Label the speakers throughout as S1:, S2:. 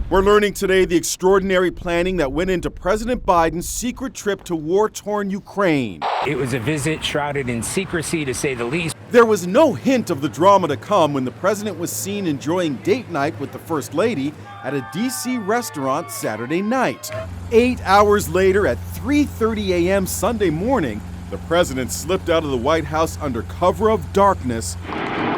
S1: We're learning today the extraordinary planning that went into President Biden's secret trip to war-torn Ukraine.
S2: It was a visit shrouded in secrecy, to say the least.
S1: There was no hint of the drama to come when the president was seen enjoying date night with the First Lady at a D.C. restaurant Saturday night. 8 hours later, at 3:30 a.m. Sunday morning, the president slipped out of the White House under cover of darkness,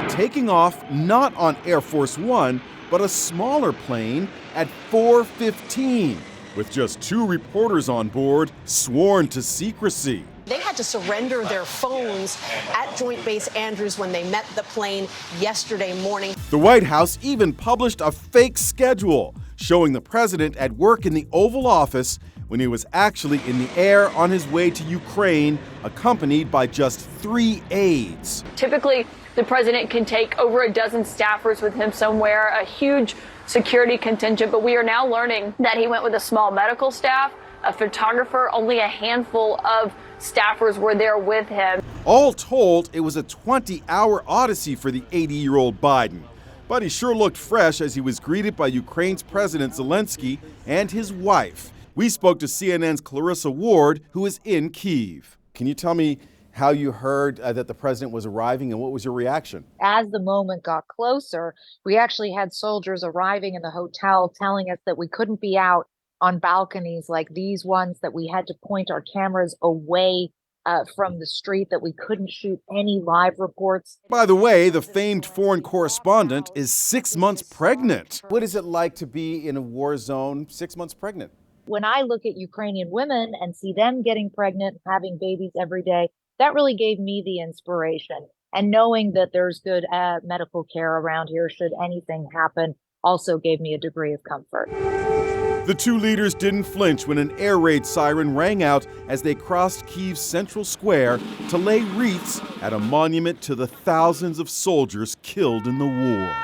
S1: taking off not on Air Force One, but a smaller plane at 4:15, with just 2 reporters on board sworn to secrecy.
S3: They had to surrender their phones at Joint Base Andrews when they met the plane yesterday morning.
S1: The White House even published a fake schedule showing the president at work in the Oval Office when he was actually in the air on his way to Ukraine, accompanied by just 3 aides.
S4: Typically, the president can take over a dozen staffers with him somewhere, a huge security contingent, but we are now learning that he went with a small medical staff, a photographer, only a handful of staffers were there with him.
S1: All told, it was a 20-hour odyssey for the 80-year-old Biden. But he sure looked fresh as he was greeted by Ukraine's President Zelenskyy and his wife. We spoke to CNN's Clarissa Ward, who is in Kyiv. Can you tell me how you heard that the president was arriving and what was your reaction?
S5: As the moment got closer, we actually had soldiers arriving in the hotel telling us that we couldn't be out on balconies like these ones, that we had to point our cameras away from the street, that we couldn't shoot any live reports.
S1: By the way, the famed foreign correspondent is 6 months pregnant. What is it like to be in a war zone 6 months pregnant?
S5: When I look at Ukrainian women and see them getting pregnant, having babies every day, that really gave me the inspiration. And knowing that there's good medical care around here should anything happen also gave me a degree of comfort.
S1: The 2 leaders didn't flinch when an air raid siren rang out as they crossed Kyiv's central square to lay wreaths at a monument to the thousands of soldiers killed in the war.